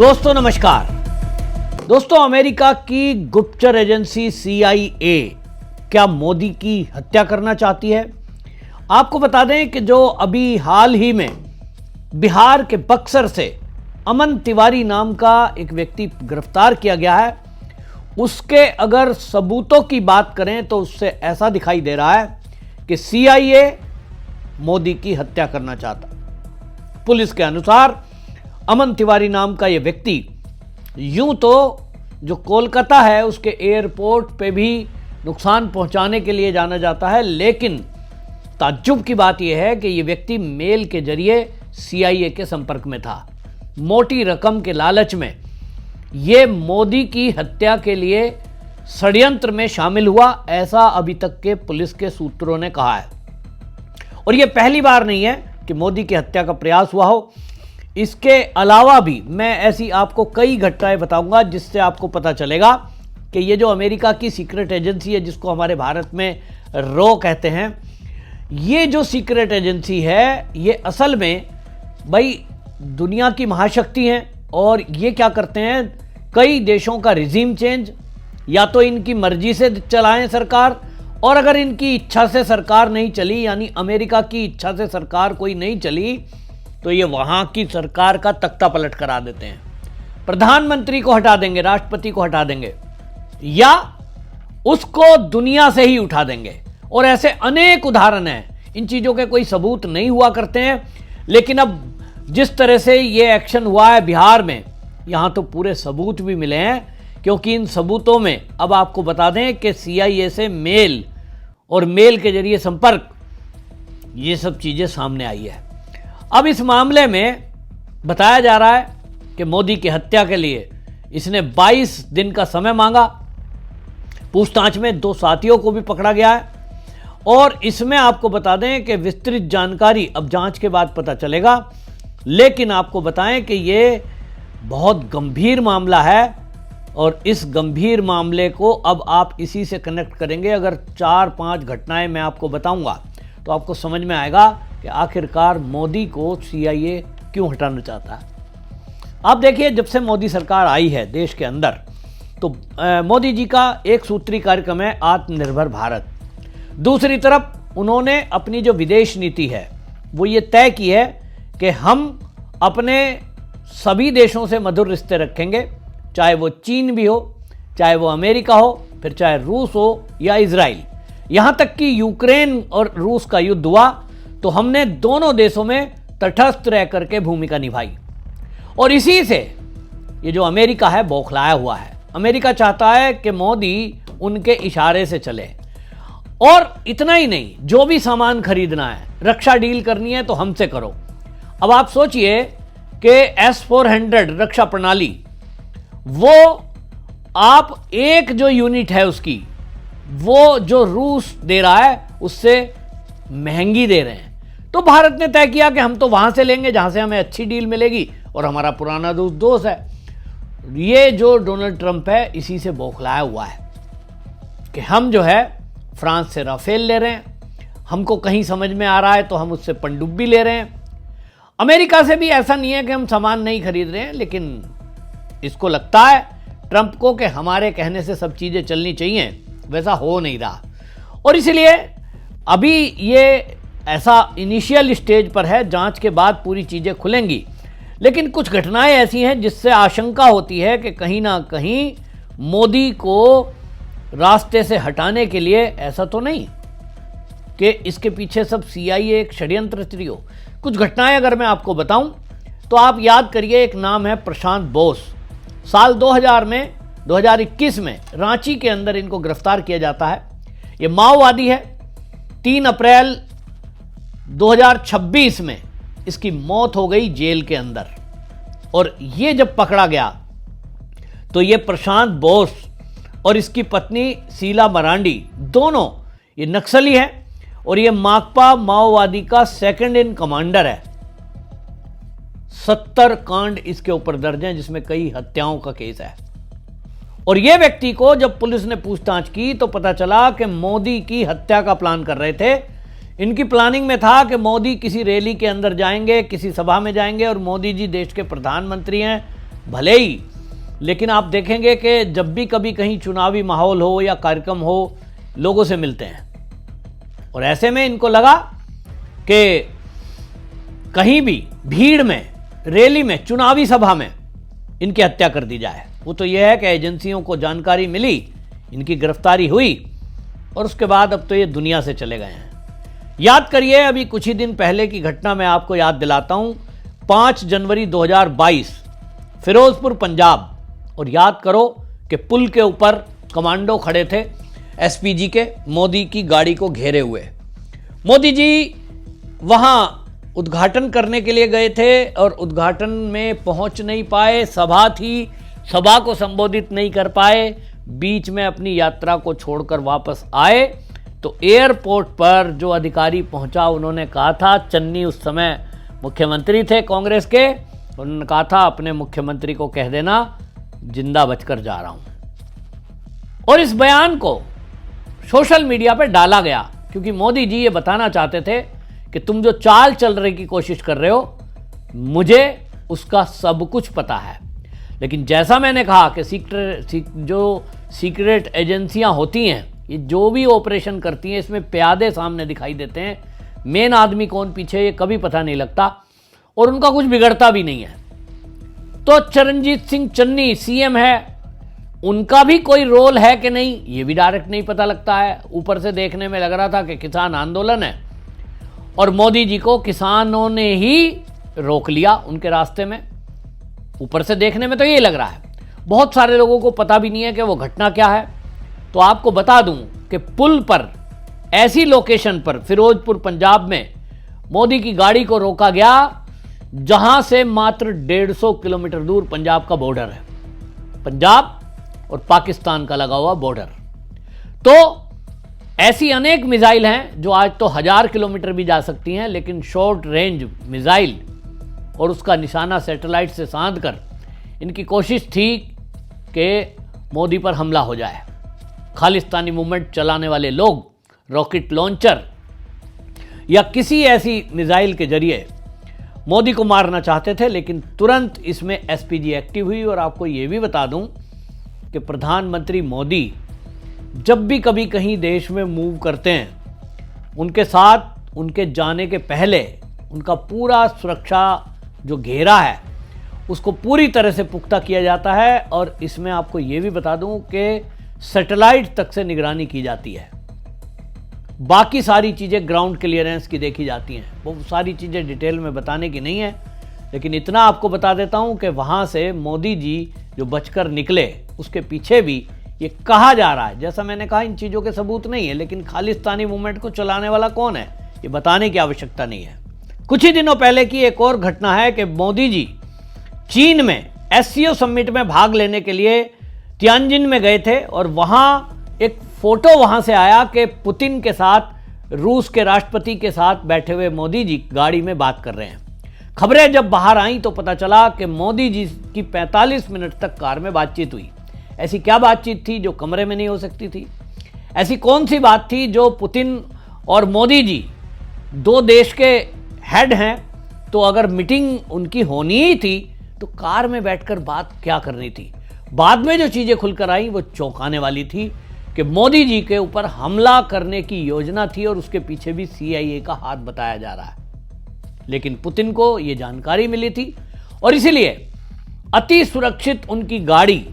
दोस्तों नमस्कार। दोस्तों, अमेरिका की गुप्तचर एजेंसी CIA क्या मोदी की हत्या करना चाहती है? आपको बता दें कि जो अभी हाल ही में बिहार के बक्सर से अमन तिवारी नाम का एक व्यक्ति गिरफ्तार किया गया है, उसके अगर सबूतों की बात करें तो उससे ऐसा दिखाई दे रहा है कि CIA मोदी की हत्या करना चाहता। पुलिस के अनुसार अमन तिवारी नाम का यह व्यक्ति यूं तो जो कोलकाता है उसके एयरपोर्ट पे भी नुकसान पहुंचाने के लिए जाना जाता है, लेकिन ताज्जुब की बात यह है कि यह व्यक्ति मेल के जरिए CIA के संपर्क में था। मोटी रकम के लालच में यह मोदी की हत्या के लिए षड्यंत्र में शामिल हुआ, ऐसा अभी तक के पुलिस के सूत्रों ने कहा है। और यह पहली बार नहीं है कि मोदी की हत्या का प्रयास हुआ हो। इसके अलावा भी मैं ऐसी आपको कई घटनाएं बताऊंगा जिससे आपको पता चलेगा कि ये जो अमेरिका की सीक्रेट एजेंसी है, जिसको हमारे भारत में रॉ कहते हैं, ये जो सीक्रेट एजेंसी है ये असल में भाई दुनिया की महाशक्ति हैं। और ये क्या करते हैं, कई देशों का रिजीम चेंज या तो इनकी मर्जी से चलाएं सरकार, और अगर इनकी इच्छा से सरकार नहीं चली, यानी अमेरिका की इच्छा से सरकार कोई नहीं चली, तो ये वहां की सरकार का तख्ता पलट करा देते हैं। प्रधानमंत्री को हटा देंगे, राष्ट्रपति को हटा देंगे, या उसको दुनिया से ही उठा देंगे। और ऐसे अनेक उदाहरण हैं। इन चीजों के कोई सबूत नहीं हुआ करते हैं, लेकिन अब जिस तरह से ये एक्शन हुआ है बिहार में, यहां तो पूरे सबूत भी मिले हैं, क्योंकि इन सबूतों में अब आपको बता दें कि CIA से मेल और मेल के जरिए संपर्क, ये सब चीजें सामने आई है। अब इस मामले में बताया जा रहा है कि मोदी की हत्या के लिए इसने 22 दिन का समय मांगा। पूछताछ में 2 साथियों को भी पकड़ा गया है, और इसमें आपको बता दें कि विस्तृत जानकारी अब जांच के बाद पता चलेगा। लेकिन आपको बताएं कि ये बहुत गंभीर मामला है, और इस गंभीर मामले को अब आप इसी से कनेक्ट करेंगे। अगर 4-5 घटनाएं मैं आपको बताऊंगा तो आपको समझ में आएगा कि आखिरकार मोदी को CIA क्यों हटाना चाहता है। आप देखिए, जब से मोदी सरकार आई है देश के अंदर, तो मोदी जी का एक सूत्री कार्यक्रम है आत्मनिर्भर भारत। दूसरी तरफ उन्होंने अपनी जो विदेश नीति है वो ये तय की है कि हम अपने सभी देशों से मधुर रिश्ते रखेंगे, चाहे वो चीन भी हो, चाहे वो अमेरिका हो, फिर चाहे रूस हो या इजराइल। यहां तक कि यूक्रेन और रूस का युद्ध हुआ तो हमने दोनों देशों में तटस्थ रह करके भूमिका निभाई। और इसी से ये जो अमेरिका है बौखलाया हुआ है। अमेरिका चाहता है कि मोदी उनके इशारे से चले। और इतना ही नहीं, जो भी सामान खरीदना है, रक्षा डील करनी है तो हमसे करो। अब आप सोचिए कि S-400 रक्षा प्रणाली, वो आप एक जो यूनिट है उसकी, वो जो रूस दे रहा है उससे महंगी दे रहे हैं। तो भारत ने तय किया कि हम तो वहां से लेंगे जहां से हमें अच्छी डील मिलेगी, और हमारा पुराना दोस्त है। ये जो डोनाल्ड ट्रंप है इसी से बौखलाया हुआ है कि हम जो है फ्रांस से राफेल ले रहे हैं, हमको कहीं समझ में आ रहा है तो हम उससे पनडुब्बी ले रहे हैं। अमेरिका से भी ऐसा नहीं है कि हम सामान नहीं खरीद रहे हैं, लेकिन इसको लगता है ट्रंप को कि हमारे कहने से सब चीजें चलनी चाहिए, वैसा हो नहीं रहा। और इसलिए अभी ये ऐसा इनिशियल स्टेज पर है, जांच के बाद पूरी चीजें खुलेंगी। लेकिन कुछ घटनाएं ऐसी हैं जिससे आशंका होती है कि कहीं ना कहीं मोदी को रास्ते से हटाने के लिए ऐसा तो नहीं कि इसके पीछे सब CIA एक षड्यंत्र रच रही हो। कुछ घटनाएं अगर मैं आपको बताऊं तो आप याद करिए, एक नाम है प्रशांत बोस। साल 2021 में रांची के अंदर इनको गिरफ्तार किया जाता है। ये माओवादी है। 3 अप्रैल 2026 में इसकी मौत हो गई जेल के अंदर। और ये जब पकड़ा गया तो ये प्रशांत बोस और इसकी पत्नी शीला मरांडी, दोनों ये नक्सली हैं, और ये माकपा माओवादी का सेकंड इन कमांडर है। 70 कांड इसके ऊपर दर्ज हैं, जिसमें कई हत्याओं का केस है। और यह व्यक्ति को जब पुलिस ने पूछताछ की तो पता चला कि मोदी की हत्या का प्लान कर रहे थे। इनकी प्लानिंग में था कि मोदी किसी रैली के अंदर जाएंगे, किसी सभा में जाएंगे, और मोदी जी देश के प्रधानमंत्री हैं, भले ही, लेकिन आप देखेंगे कि जब भी कभी कहीं चुनावी माहौल हो या कार्यक्रम हो, लोगों से मिलते हैं। और ऐसे में इनको लगा कि कहीं भी भीड़ में, रैली में, चुनावी सभा में इनकी हत्या कर दी जाए। वो तो यह है कि एजेंसियों को जानकारी मिली, इनकी गिरफ्तारी हुई और उसके बाद अब तो ये दुनिया से चले गए हैं। याद करिए, अभी कुछ ही दिन पहले की घटना मैं आपको याद दिलाता हूं। 5 जनवरी 2022 फिरोजपुर पंजाब, और याद करो कि पुल के ऊपर कमांडो खड़े थे एसपीजी के, मोदी की गाड़ी को घेरे हुए। मोदी जी वहां उद्घाटन करने के लिए गए थे और उद्घाटन में पहुंच नहीं पाए, सभा थी, सभा को संबोधित नहीं कर पाए, बीच में अपनी यात्रा को छोड़कर वापस आए। तो एयरपोर्ट पर जो अधिकारी पहुंचा, उन्होंने कहा था, चन्नी उस समय मुख्यमंत्री थे कांग्रेस के, उन्होंने कहा था अपने मुख्यमंत्री को कह देना जिंदा बचकर जा रहा हूं। और इस बयान को सोशल मीडिया पर डाला गया क्योंकि मोदी जी ये बताना चाहते थे कि तुम जो चाल चल रही की कोशिश कर रहे हो, मुझे उसका सब कुछ पता है। लेकिन जैसा मैंने कहा कि जो सीक्रेट एजेंसियां होती हैं, ये जो भी ऑपरेशन करती हैं, इसमें प्यादे सामने दिखाई देते हैं, मेन आदमी कौन पीछे ये कभी पता नहीं लगता और उनका कुछ बिगड़ता भी नहीं है। तो चरणजीत सिंह चन्नी सीएम है, उनका भी कोई रोल है कि नहीं, ये भी डायरेक्ट नहीं पता लगता है। ऊपर से देखने में लग रहा था कि किसान आंदोलन है और मोदी जी को किसानों ने ही रोक लिया उनके रास्ते में। ऊपर से देखने में तो ये लग रहा है। बहुत सारे लोगों को पता भी नहीं है कि वो घटना क्या है। तो आपको बता दूं कि पुल पर, ऐसी लोकेशन पर फिरोजपुर पंजाब में मोदी की गाड़ी को रोका गया जहां से मात्र 150 किलोमीटर दूर पंजाब का बॉर्डर है, पंजाब और पाकिस्तान का लगा हुआ बॉर्डर। तो ऐसी अनेक मिसाइल हैं जो आज तो 1000 किलोमीटर भी जा सकती हैं, लेकिन शॉर्ट रेंज मिसाइल और उसका निशाना सैटेलाइट से साध कर इनकी कोशिश थी कि मोदी पर हमला हो जाए। खालिस्तानी मूवमेंट चलाने वाले लोग रॉकेट लॉन्चर या किसी ऐसी मिसाइल के जरिए मोदी को मारना चाहते थे, लेकिन तुरंत इसमें एसपीजी एक्टिव हुई। और आपको यह भी बता दूं कि प्रधानमंत्री मोदी जब भी कभी कहीं देश में मूव करते हैं, उनके साथ उनके जाने के पहले उनका पूरा सुरक्षा जो घेरा है उसको पूरी तरह से पुख्ता किया जाता है। और इसमें आपको ये भी बता दूं कि सैटेलाइट तक से निगरानी की जाती है। बाकी सारी चीज़ें ग्राउंड क्लियरेंस की देखी जाती हैं, वो सारी चीज़ें डिटेल में बताने की नहीं है। लेकिन इतना आपको बता देता हूं कि वहां से मोदी जी जो बचकर निकले, उसके पीछे भी ये कहा जा रहा है, जैसा मैंने कहा इन चीज़ों के सबूत नहीं है, लेकिन खालिस्तानी मूवमेंट को चलाने वाला कौन है ये बताने की आवश्यकता नहीं है। कुछ ही दिनों पहले की एक और घटना है कि मोदी जी चीन में एससीओ समिट में भाग लेने के लिए तियानजिन में गए थे और वहां एक फोटो वहां से आया कि पुतिन के साथ, रूस के राष्ट्रपति के साथ बैठे हुए मोदी जी गाड़ी में बात कर रहे हैं। खबरें जब बाहर आई तो पता चला कि मोदी जी की 45 मिनट तक कार में बातचीत हुई। ऐसी क्या बातचीत थी जो कमरे में नहीं हो सकती थी? ऐसी कौन सी बात थी जो पुतिन और मोदी जी दो देश के हेड हैं, तो अगर मीटिंग उनकी होनी ही थी तो कार में बैठकर बात क्या करनी थी? बाद में जो चीजें खुलकर आई वो चौंकाने वाली थी कि मोदी जी के ऊपर हमला करने की योजना थी और उसके पीछे भी सीआईए का हाथ बताया जा रहा है। लेकिन पुतिन को यह जानकारी मिली थी और इसीलिए अति सुरक्षित उनकी गाड़ी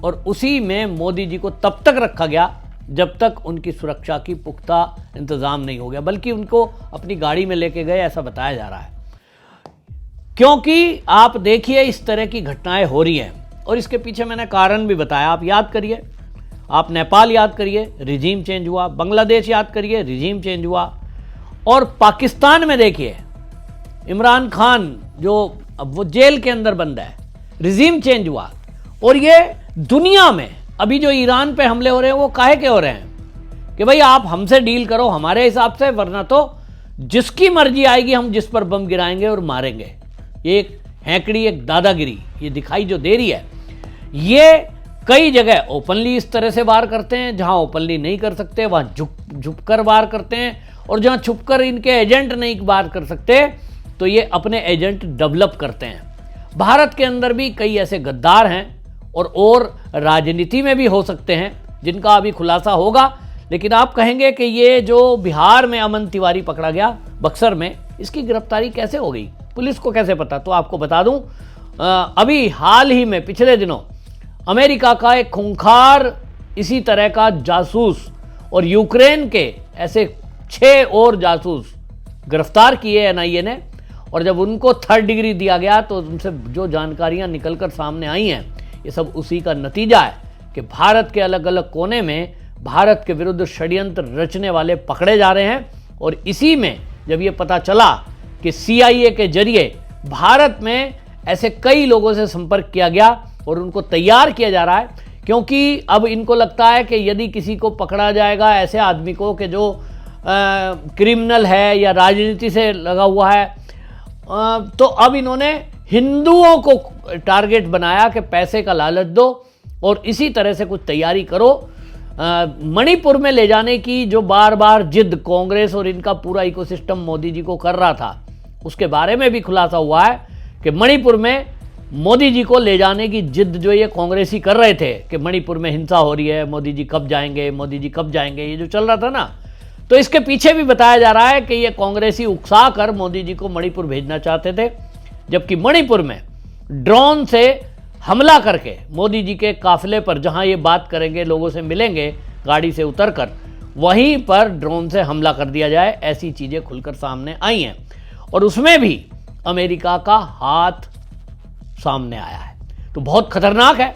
और उसी में मोदी जी को तब तक रखा गया जब तक उनकी सुरक्षा की पुख्ता इंतजाम नहीं हो गया, बल्कि उनको अपनी गाड़ी में लेके गए, ऐसा बताया जा रहा है। क्योंकि आप देखिए इस तरह की घटनाएं हो रही हैं और इसके पीछे मैंने कारण भी बताया। आप याद करिए, आप नेपाल याद करिए, रिजीम चेंज हुआ, बांग्लादेश याद करिए, रिजीम चेंज हुआ, और पाकिस्तान में देखिए इमरान खान जो अब वो जेल के अंदर बंद है, रिजीम चेंज हुआ। और ये दुनिया में अभी जो ईरान पे हमले हो रहे हैं वो काहे के हो रहे हैं कि भाई आप हमसे डील करो हमारे हिसाब से, वरना तो जिसकी मर्जी आएगी हम जिस पर बम गिराएंगे और मारेंगे। ये एक हैंकड़ी, एक दादागिरी ये दिखाई जो दे रही है, ये कई जगह ओपनली इस तरह से वार करते हैं, जहां ओपनली नहीं कर सकते वहां झुक कर वार करते हैं, और जहां छुपकर इनके एजेंट नहीं वार कर सकते तो ये अपने एजेंट डेवलप करते हैं। भारत के अंदर भी कई ऐसे गद्दार हैं और राजनीति में भी हो सकते हैं जिनका अभी खुलासा होगा। लेकिन आप कहेंगे कि ये जो बिहार में अमन तिवारी पकड़ा गया बक्सर में, इसकी गिरफ्तारी कैसे हो गई, पुलिस को कैसे पता? तो आपको बता दूं, अभी हाल ही में पिछले दिनों अमेरिका का एक खूंखार इसी तरह का जासूस और यूक्रेन के ऐसे 6 और जासूस गिरफ्तार किए एनआईए ने। और जब उनको 3rd डिग्री दिया गया तो उनसे जो जानकारियां निकलकर सामने आई हैं, ये सब उसी का नतीजा है कि भारत के अलग अलग कोने में भारत के विरुद्ध षड्यंत्र रचने वाले पकड़े जा रहे हैं। और इसी में जब ये पता चला कि CIA के जरिए भारत में ऐसे कई लोगों से संपर्क किया गया और उनको तैयार किया जा रहा है, क्योंकि अब इनको लगता है कि यदि किसी को पकड़ा जाएगा, ऐसे आदमी को कि जो क्रिमिनल है या राजनीति से लगा हुआ है, तो अब इन्होंने हिंदुओं को टारगेट बनाया कि पैसे का लालच दो और इसी तरह से कुछ तैयारी करो। मणिपुर में ले जाने की जो बार बार जिद कांग्रेस और इनका पूरा इकोसिस्टम मोदी जी को कर रहा था, उसके बारे में भी खुलासा हुआ है कि मणिपुर में मोदी जी को ले जाने की जिद जो ये कांग्रेसी कर रहे थे कि मणिपुर में हिंसा हो रही है, मोदी जी कब जाएंगे, मोदी जी कब जाएंगे, ये जो चल रहा था ना, तो इसके पीछे भी बताया जा रहा है कि ये कांग्रेसी उकसा कर मोदी जी को मणिपुर भेजना चाहते थे। जबकि मणिपुर में ड्रोन से हमला करके मोदी जी के काफिले पर, जहां ये बात करेंगे, लोगों से मिलेंगे गाड़ी से उतरकर, वहीं पर ड्रोन से हमला कर दिया जाए, ऐसी चीजें खुलकर सामने आई हैं। और उसमें भी अमेरिका का हाथ सामने आया है, तो बहुत खतरनाक है।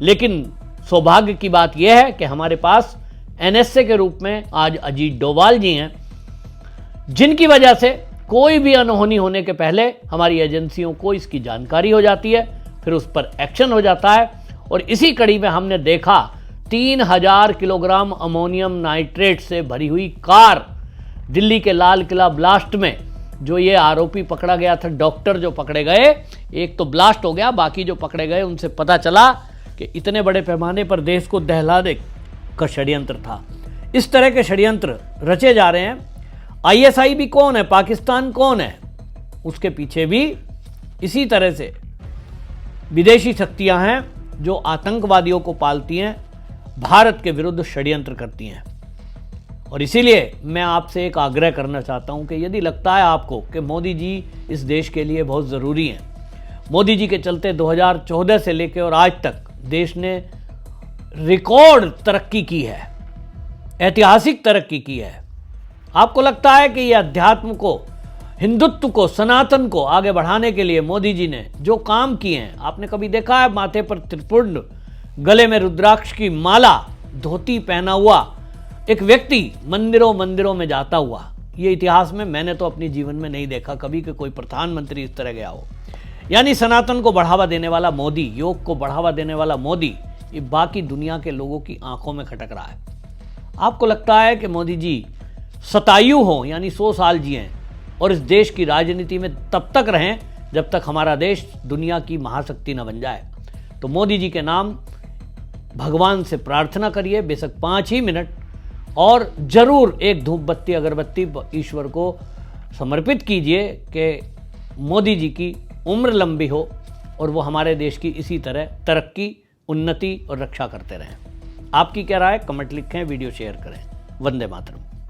लेकिन सौभाग्य की बात यह है कि हमारे पास NSA के रूप में आज अजीत डोभाल जी हैं, जिनकी वजह से कोई भी अनहोनी होने के पहले हमारी एजेंसियों को इसकी जानकारी हो जाती है, फिर उस पर एक्शन हो जाता है। और इसी कड़ी में हमने देखा 3000 किलोग्राम अमोनियम नाइट्रेट से भरी हुई कार दिल्ली के लाल किला ब्लास्ट में, जो ये आरोपी पकड़ा गया था, डॉक्टर जो पकड़े गए, एक तो ब्लास्ट हो गया, बाकी जो पकड़े गए उनसे पता चला कि इतने बड़े पैमाने पर देश को दहलाने का षड्यंत्र था। इस तरह के षड्यंत्र रचे जा रहे हैं। ISI भी कौन है, पाकिस्तान कौन है, उसके पीछे भी इसी तरह से विदेशी शक्तियां हैं जो आतंकवादियों को पालती हैं, भारत के विरुद्ध षड्यंत्र करती हैं। और इसीलिए मैं आपसे एक आग्रह करना चाहता हूं कि यदि लगता है आपको कि मोदी जी इस देश के लिए बहुत ज़रूरी हैं, मोदी जी के चलते 2014 से लेकर और आज तक देश ने रिकॉर्ड तरक्की की है, ऐतिहासिक तरक्की की है, आपको लगता है कि यह अध्यात्म को, हिंदुत्व को, सनातन को आगे बढ़ाने के लिए मोदी जी ने जो काम किए हैं, आपने कभी देखा है माथे पर त्रिपुंड, गले में रुद्राक्ष की माला, धोती पहना हुआ एक व्यक्ति मंदिरों में जाता हुआ? ये इतिहास में मैंने तो अपने जीवन में नहीं देखा कभी कि कोई प्रधानमंत्री इस तरह गया हो। यानी सनातन को बढ़ावा देने वाला मोदी, योग को बढ़ावा देने वाला मोदी, ये बाकी दुनिया के लोगों की आंखों में खटक रहा है। आपको लगता है कि मोदी जी शतायु हो, यानी 100 साल जिएं और इस देश की राजनीति में तब तक रहें जब तक हमारा देश दुनिया की महाशक्ति न बन जाए? तो मोदी जी के नाम भगवान से प्रार्थना करिए, बेशक 5 ही मिनट, और जरूर एक धूप बत्ती अगरबत्ती ईश्वर को समर्पित कीजिए कि मोदी जी की उम्र लंबी हो और वो हमारे देश की इसी तरह तरक्की, उन्नति और रक्षा करते रहें। आपकी क्या राय? कमेंट लिखें, वीडियो शेयर करें। वंदे मातरम।